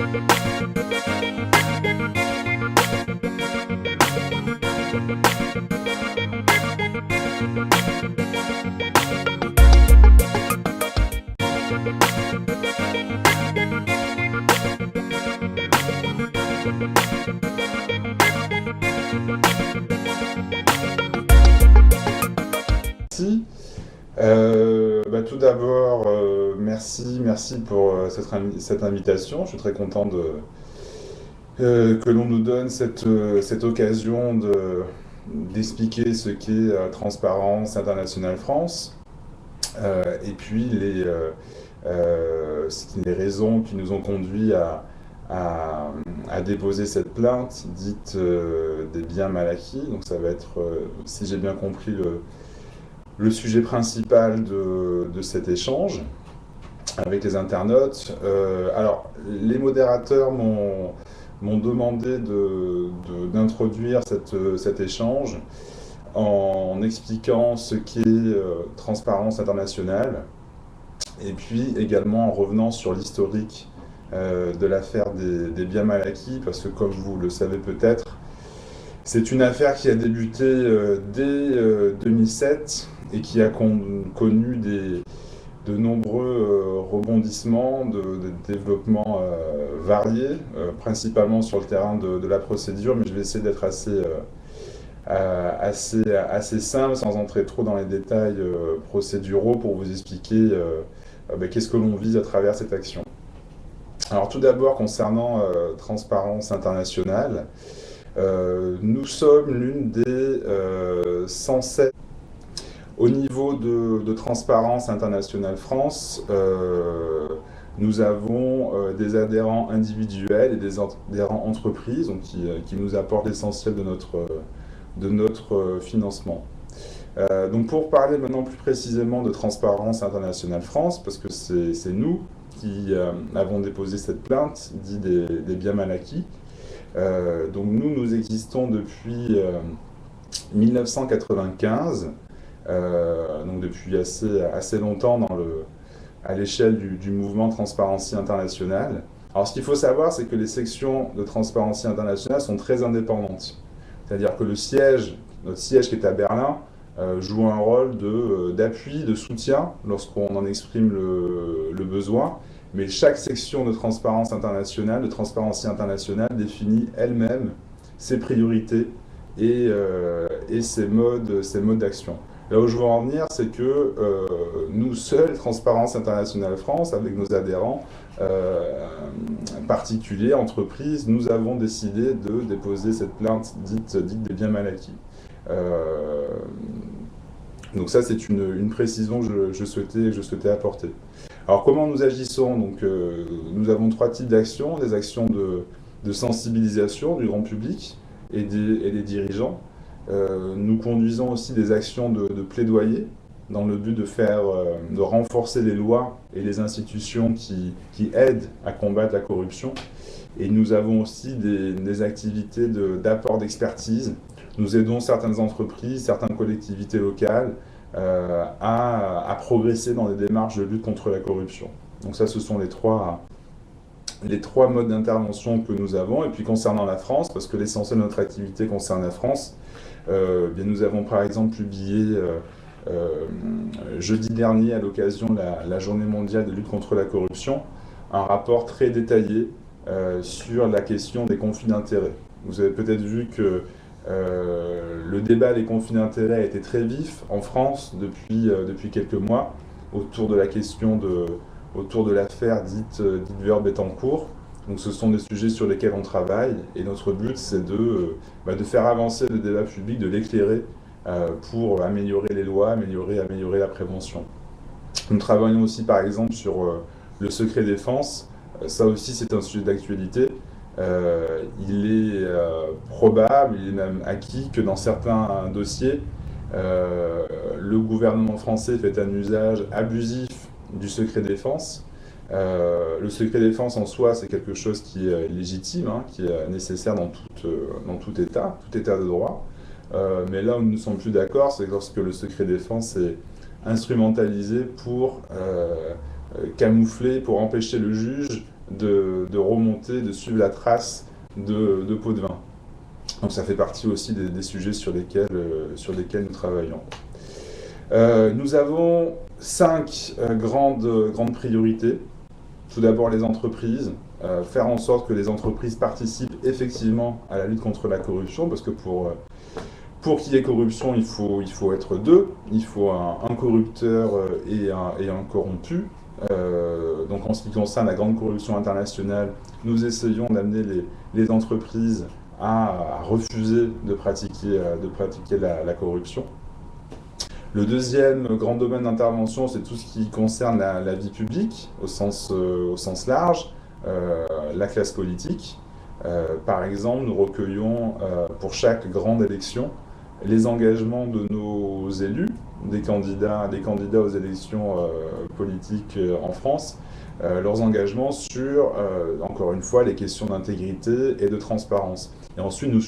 Merci. Tout d'abord, merci pour cette invitation. Je suis très content que l'on nous donne cette occasion d'expliquer ce qu'est Transparence Internationale France, et puis les raisons qui nous ont conduits à déposer cette plainte dite des biens mal acquis. Donc ça va être, si j'ai bien compris, le sujet principal de cet échange avec les internautes. Alors, les modérateurs m'ont demandé d'introduire cet échange en expliquant ce qu'est Transparence Internationale, et puis également en revenant sur l'historique de l'affaire des biens mal acquis, parce que comme vous le savez peut-être, c'est une affaire qui a débuté dès 2007 et qui a connu de nombreux rebondissements, de développements variés, principalement sur le terrain de la procédure, mais je vais essayer d'être assez simple, sans entrer trop dans les détails procéduraux, pour vous expliquer qu'est-ce que l'on vise à travers cette action. Alors tout d'abord, concernant Transparence Internationale, nous sommes l'une des 107. Au niveau de Transparence Internationale France, nous avons des adhérents individuels et des adhérents entreprises, donc qui nous apportent l'essentiel de notre financement. Donc pour parler maintenant plus précisément de Transparence Internationale France, parce que c'est nous qui avons déposé cette plainte, dit des biens mal acquis. Donc nous existons depuis 1995, donc depuis assez longtemps à l'échelle du mouvement Transparency International. Alors ce qu'il faut savoir, c'est que les sections de Transparency International sont très indépendantes. C'est-à-dire que notre siège qui est à Berlin, joue un rôle d'appui, de soutien lorsqu'on en exprime le besoin. Mais chaque section de Transparence Internationale, de Transparency International, définit elle-même ses priorités et ses modes d'action. Là où je veux en venir, c'est que nous seuls, Transparence Internationale France, avec nos adhérents particuliers, entreprises, nous avons décidé de déposer cette plainte dite des biens mal acquis. Donc ça, c'est une précision que je souhaitais apporter. Alors comment nous agissons? Donc, nous avons trois types d'actions: des actions de sensibilisation du grand public et des dirigeants. Nous conduisons aussi des actions de plaidoyer dans le but de renforcer les lois et les institutions qui aident à combattre la corruption. Et nous avons aussi des activités d'apport d'expertise. Nous aidons certaines entreprises, certaines collectivités locales à progresser dans les démarches de lutte contre la corruption. Donc ça, ce sont les trois modes d'intervention que nous avons. Et puis concernant la France, parce que l'essentiel de notre activité concerne la France, nous avons par exemple publié jeudi dernier, à l'occasion de la Journée mondiale de lutte contre la corruption, un rapport très détaillé sur la question des conflits d'intérêts. Vous avez peut-être vu que le débat des conflits d'intérêts a été très vif en France depuis quelques mois, autour de la question autour de l'affaire dite Woerth-Bettencourt. Donc ce sont des sujets sur lesquels on travaille, et notre but, c'est de faire avancer le débat public, de l'éclairer pour améliorer les lois, améliorer la prévention. Nous travaillons aussi par exemple sur le secret défense. Ça aussi, c'est un sujet d'actualité. Il est probable, il est même acquis que dans certains dossiers, le gouvernement français fait un usage abusif du secret défense. Le secret défense en soi, c'est quelque chose qui est légitime, qui est nécessaire dans tout état de droit. Mais là où nous ne sommes plus d'accord, c'est lorsque le secret défense est instrumentalisé pour camoufler, pour empêcher le juge de remonter, de suivre la trace de pots de vin. Donc ça fait partie aussi des sujets sur lesquels nous travaillons. Nous avons 5 grandes priorités. Tout d'abord les entreprises, faire en sorte que les entreprises participent effectivement à la lutte contre la corruption, parce que pour qu'il y ait corruption, il faut être deux, il faut un corrupteur et un corrompu. Donc en ce qui concerne la grande corruption internationale, nous essayons d'amener les entreprises à refuser de pratiquer la corruption. Le deuxième grand domaine d'intervention, c'est tout ce qui concerne la vie publique, au sens large, la classe politique. Par exemple, nous recueillons pour chaque grande élection les engagements de nos élus, des candidats aux élections politiques en France, leurs engagements sur, encore une fois, les questions d'intégrité et de transparence. Et ensuite, nous